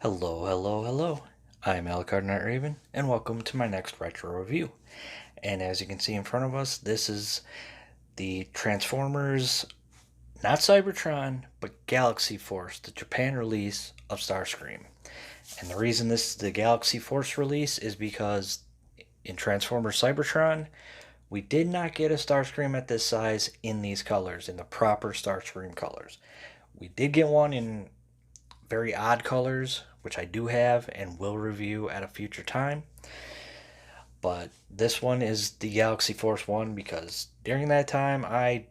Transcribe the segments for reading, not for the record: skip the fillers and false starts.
Hello, hello, hello. I'm Alucard Night Raven, and welcome to my next retro review. And as you can see in front of us, this is the Transformers, not Cybertron, but Galaxy Force, the Japan release of Starscream. And the reason this is the Galaxy Force release is because in Transformers Cybertron, we did not get a Starscream at this size in these colors, in the proper Starscream colors. We did get one in very odd colors, which I do have and will review at a future time. But this one is the Galaxy Force one because during that time I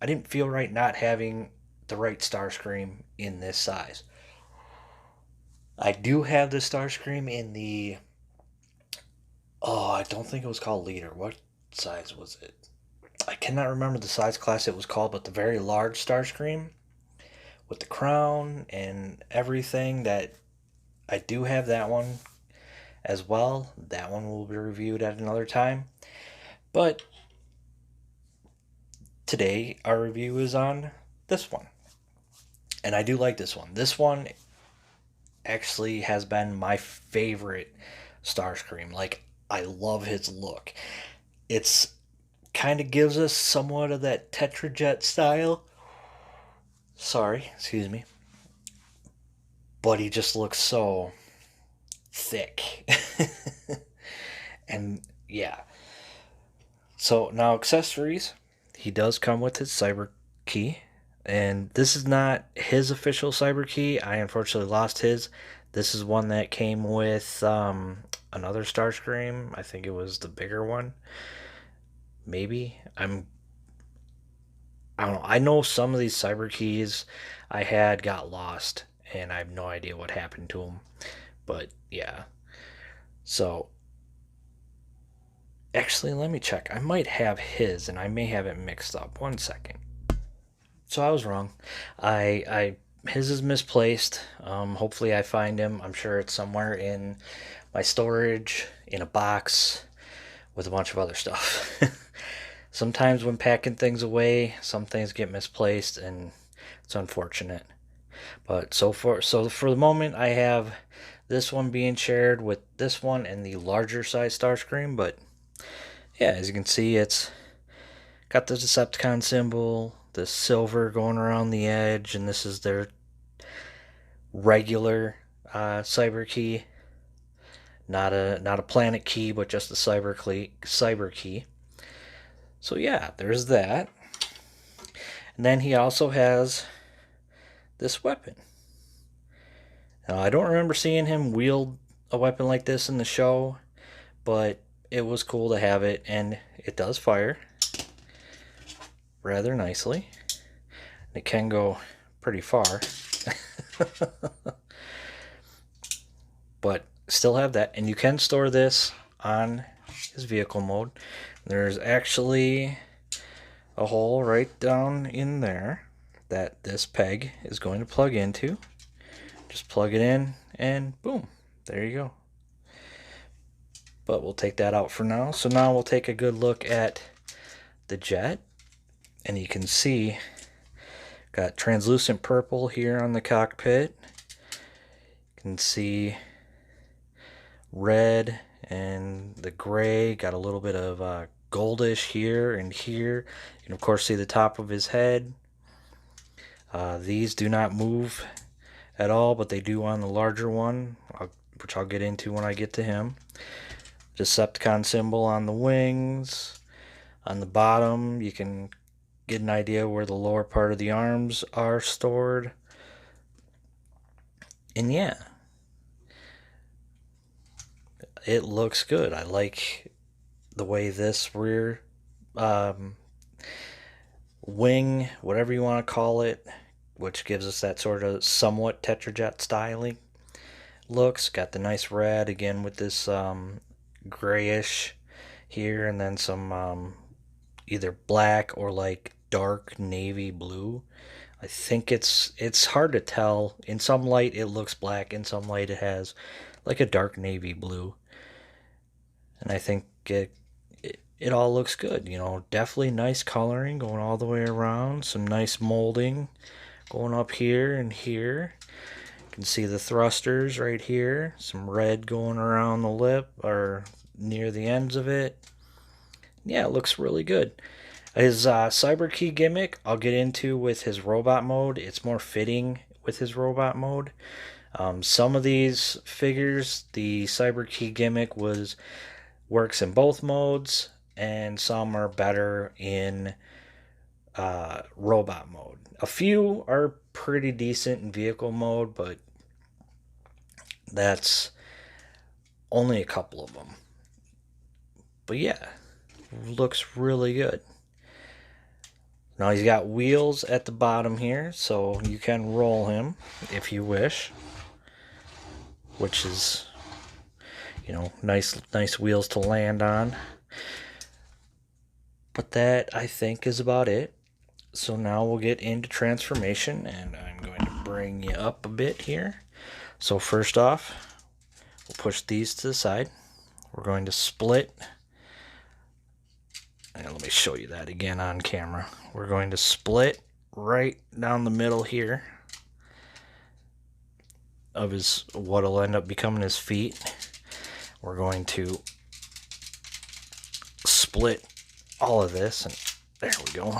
didn't feel right not having the right Starscream in this size. I do have the Starscream in the I don't think it was called Leader. What size was it? I cannot remember the size class it was called, but the very large Starscream with the crown and everything. That I do have that one as well. That one will be reviewed at another time. But today our review is on this one. And I do like this one. This one actually has been my favorite Starscream. Like, I love his look. It's kind of gives us somewhat of that Tetrajet style. Sorry, excuse me. But he just looks so thick. And yeah. So now accessories. He does come with his cyber key. And this is not his official cyber key. I unfortunately lost his. This is one that came with another Starscream. I think it was the bigger one. Maybe. I don't know. I know some of these cyber keys I had got lost, and I have no idea what happened to them. But yeah. So actually, let me check. I might have his, and I may have it mixed up. One second. So I was wrong. I his is misplaced. Hopefully I find him. I'm sure it's somewhere in my storage in a box with a bunch of other stuff. Sometimes when packing things away, some things get misplaced, and it's unfortunate. But for the moment, I have this one being shared with this one and the larger size Starscream. But yeah, as you can see, it's got the Decepticon symbol, the silver going around the edge, and this is their regular cyber key, not a planet key, but just the cyber key. So yeah, there's that. And then he also has this weapon. Now, I don't remember seeing him wield a weapon like this in the show, but it was cool to have it, and it does fire rather nicely. It can go pretty far. But still have that, and you can store this on his vehicle mode. There's actually a hole right down in there that this peg is going to plug into. Just plug it in and boom, there you go. But we'll take that out for now. So now we'll take a good look at the jet, and you can see got translucent purple here on the cockpit. You can see red and the gray, got a little bit of goldish here and here. You can of course see the top of his head. These do not move at all, but they do on the larger one, which I'll get into when I get to him. Decepticon symbol on the wings. On the bottom, you can get an idea where the lower part of the arms are stored. And yeah, it looks good. I like the way this rear wing, whatever you want to call it, which gives us that sort of somewhat Tetrajet styling looks. Got the nice red again with this grayish here, and then some either black or like dark navy blue. I think it's hard to tell. In some light it looks black, in some light it has like a dark navy blue. And I think it all looks good. You know, definitely nice coloring going all the way around. Some nice molding going up here and here. You can see the thrusters right here. Some red going around the lip or near the ends of it. Yeah, it looks really good. His cyber key gimmick I'll get into with his robot mode. It's more fitting with his robot mode. Some of these figures, the cyber key gimmick works in both modes, and some are better in robot mode. A few are pretty decent in vehicle mode, but that's only a couple of them. But yeah, looks really good. Now he's got wheels at the bottom here, so you can roll him if you wish, which is, you know, nice wheels to land on. But that, I think, is about it. So now we'll get into transformation, and I'm going to bring you up a bit here. So first off, we'll push these to the side. We're going to split, and let me show you that again on camera. We're going to split right down the middle here of what'll end up becoming his feet. We're going to split all of this, and there we go.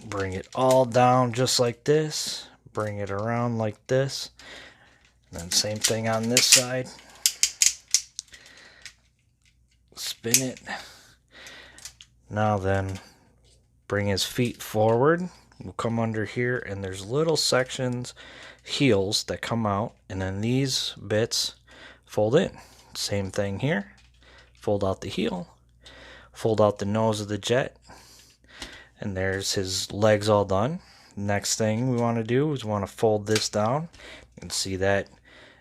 Bring it all down just like this. Bring it around like this. And then same thing on this side. Spin it. Now then, bring his feet forward. We'll come under here, and there's little sections, heels that come out, and then these bits fold in. Same thing here. Fold out the heel. Fold out the nose of the jet. And there's his legs all done. Next thing we want to do is we want to fold this down. You can see that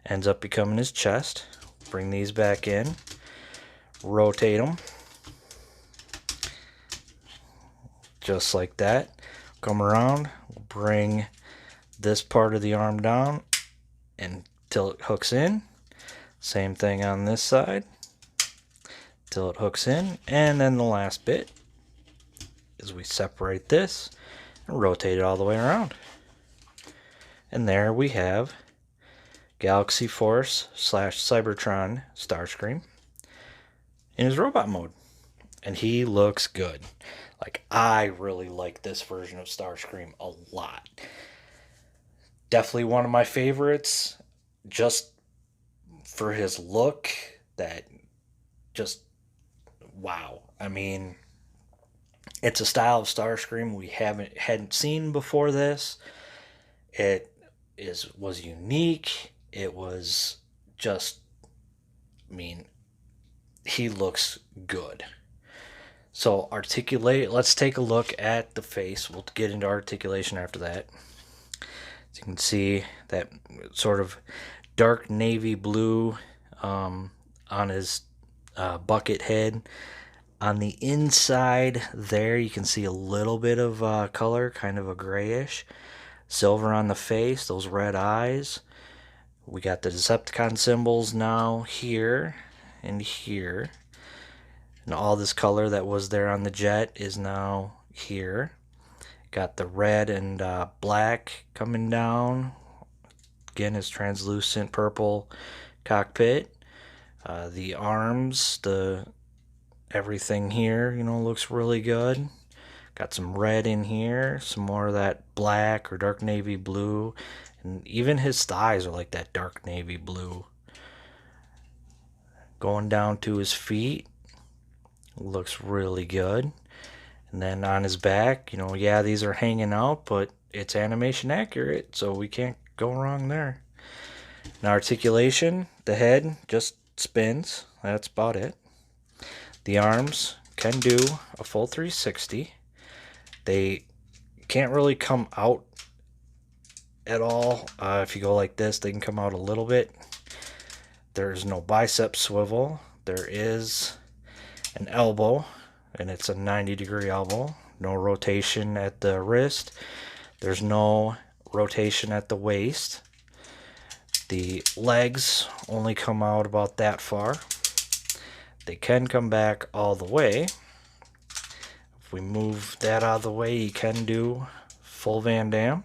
ends up becoming his chest. Bring these back in. Rotate them. Just like that. Come around. Bring this part of the arm down until it hooks in. Same thing on this side. Till it hooks in. And then the last bit is we separate this and rotate it all the way around. And there we have Galaxy Force / Cybertron Starscream in his robot mode. And he looks good. Like, I really like this version of Starscream a lot. Definitely one of my favorites, just for his look. That just, wow. I mean, it's a style of Starscream we hadn't seen before this. It was unique. It was just, I mean, he looks good. So let's take a look at the face. We'll get into articulation after that. As you can see, that sort of dark navy blue on his bucket head. On the inside there, you can see a little bit of color, kind of a grayish. Silver on the face, those red eyes. We got the Decepticon symbols now here and here. And all this color that was there on the jet is now here. Got the red and black coming down. Again, his translucent purple cockpit. The arms, everything here, you know, looks really good. Got some red in here, some more of that black or dark navy blue, and even his thighs are like that dark navy blue. Going down to his feet, looks really good. And then on his back, you know, yeah, these are hanging out, but it's animation accurate, so we can't go wrong there. Now, articulation, the head just spins. That's about it. The arms can do a full 360. They can't really come out at all. If you go like this, they can come out a little bit. There's no bicep swivel. There is an elbow, and it's a 90-degree elbow. No rotation at the wrist. There's no rotation at the waist. The legs only come out about that far. They can come back all the way. If we move that out of the way, you can do full Van Damme.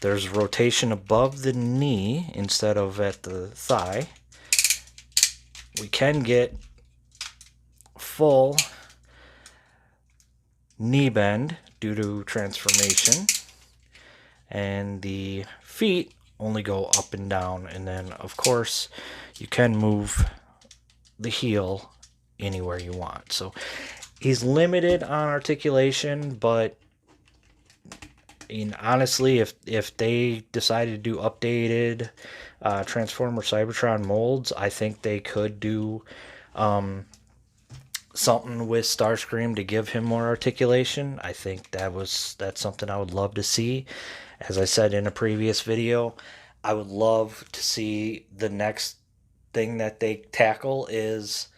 There's rotation above the knee instead of at the thigh. We can get full knee bend due to transformation. And the feet only go up and down. And then, of course, you can move the heel anywhere you want. So he's limited on articulation, but honestly, if they decided to do updated Transformer Cybertron molds, I think they could do something with Starscream to give him more articulation. I think that's something I would love to see. As I said in a previous video, I would love to see the next thing that they tackle is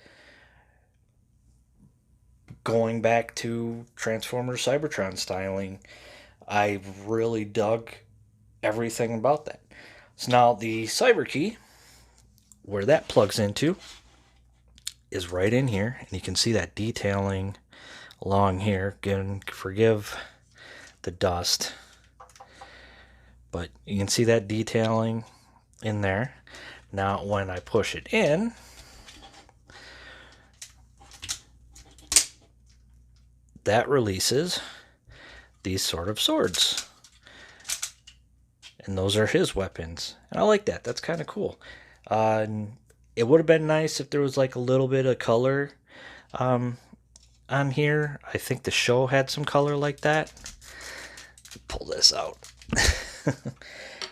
going back to Transformers Cybertron styling. I really dug everything about that. So now the Cyber Key, where that plugs into, is right in here, and you can see that detailing along here. Again, forgive the dust, but you can see that detailing in there. Now when I push it in, that releases these sort of swords, and those are his weapons, and I like that. That's kind of cool. It would have been nice if there was like a little bit of color on here. I think the show had some color like that. Pull this out.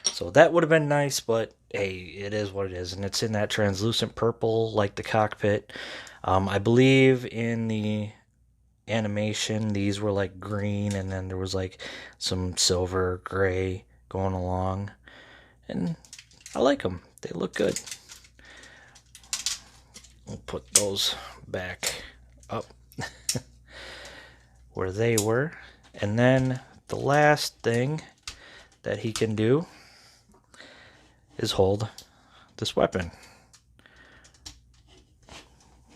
So that would have been nice, but hey, it is what it is, and it's in that translucent purple like the cockpit. I believe in the animation these were like green, and then there was like some silver gray going along, and I like them. They look good. We'll put those back up where they were. And then the last thing that he can do is hold this weapon.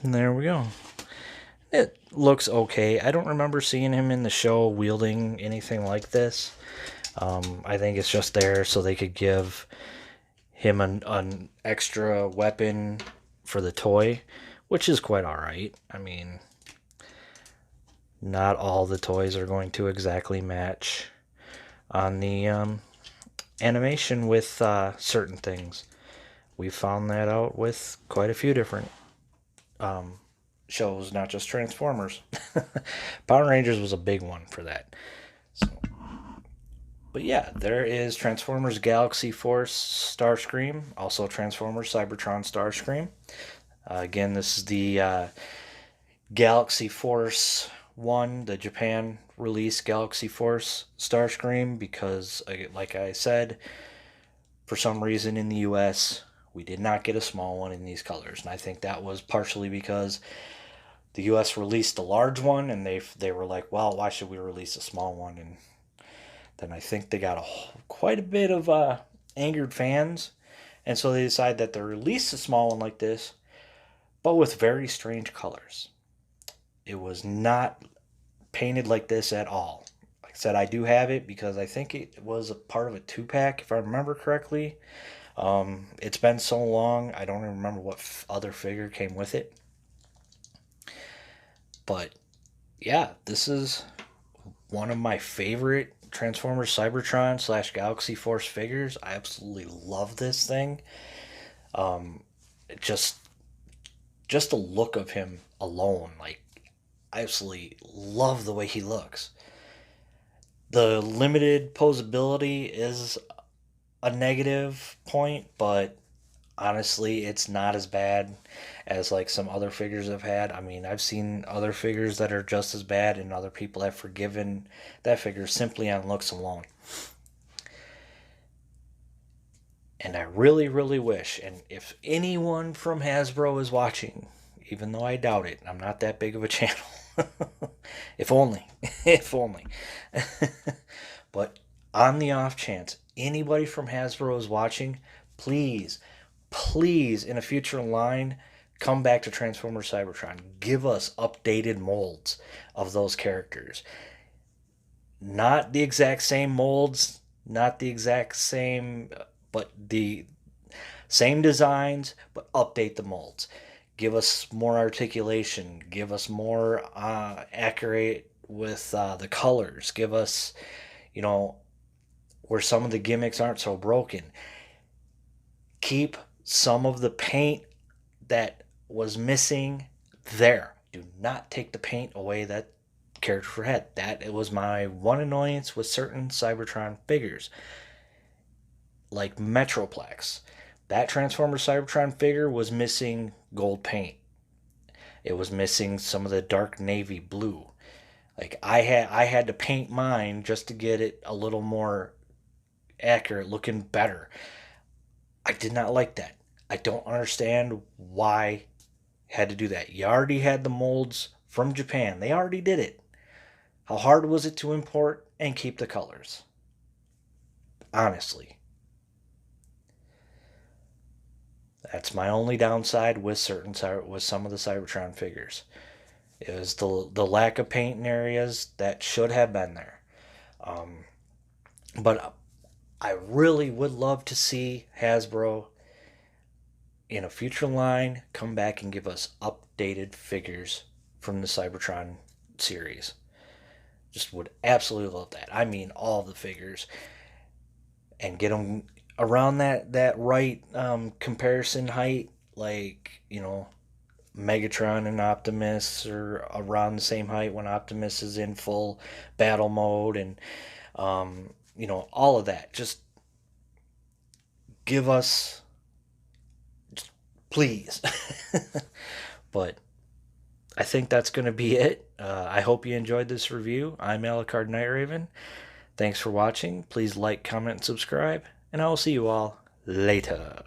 And there we go. It looks okay. I don't remember seeing him in the show wielding anything like this. I think it's just there so they could give him an extra weapon for the toy, which is quite alright. I mean, not all the toys are going to exactly match on the animation with certain things. We found that out with quite a few different shows, not just Transformers. Power Rangers was a big one for that. So, but yeah, there is Transformers Galaxy Force Starscream, also Transformers Cybertron Starscream. Again, this is the Galaxy Force 1, the Japan release Galaxy Force Starscream, because, like I said, for some reason in the US, we did not get a small one in these colors. And I think that was partially because the US released a large one, and they were like, well, why should we release a small one? And then I think they got quite a bit of angered fans, and so they decided that they release a small one like this, but with very strange colors. It was not painted like this at all. Like I said, I do have it because I think it was a part of a 2-pack, if I remember correctly. It's been so long, I don't even remember what other figure came with it. But yeah, this is one of my favorite Transformers Cybertron / Galaxy Force figures. I absolutely love this thing. Just the look of him alone, like, I absolutely love the way he looks. The limited posability is a negative point, but honestly, it's not as bad as like some other figures I've had. I mean, I've seen other figures that are just as bad, and other people have forgiven that figure simply on looks alone. And I really, really wish, and if anyone from Hasbro is watching, even though I doubt it, I'm not that big of a channel. If only. If only. But on the off chance anybody from Hasbro is watching, please, in a future line, come back to Transformers Cybertron. Give us updated molds of those characters. Not the exact same molds not the exact same, but the same designs, but update the molds. Give us more articulation. Give us more accurate with the colors. Give us, you know, where some of the gimmicks aren't so broken. Keep some of the paint that was missing there. Do not take the paint away that character had. That it was my one annoyance with certain Cybertron figures, like Metroplex. That Transformer Cybertron figure was missing gold paint. It was missing some of the dark navy blue. Like I had to paint mine just to get it a little more accurate, looking better. I did not like that. I don't understand why I had to do that. You already had the molds from Japan. They already did it. How hard was it to import and keep the colors? Honestly, that's my only downside with some of the Cybertron figures. It was the lack of paint in areas that should have been there. Um, but I really would love to see Hasbro in a future line come back and give us updated figures from the Cybertron series. Just would absolutely love that. I mean, all of the figures, and get them around that right comparison height, like Megatron and Optimus are around the same height when Optimus is in full battle mode, and all of that. Just give us, please. But I think that's going to be it. I hope you enjoyed this review. I'm Alucard Night Raven. Thanks for watching. Please like, comment, and subscribe, and I will see you all later.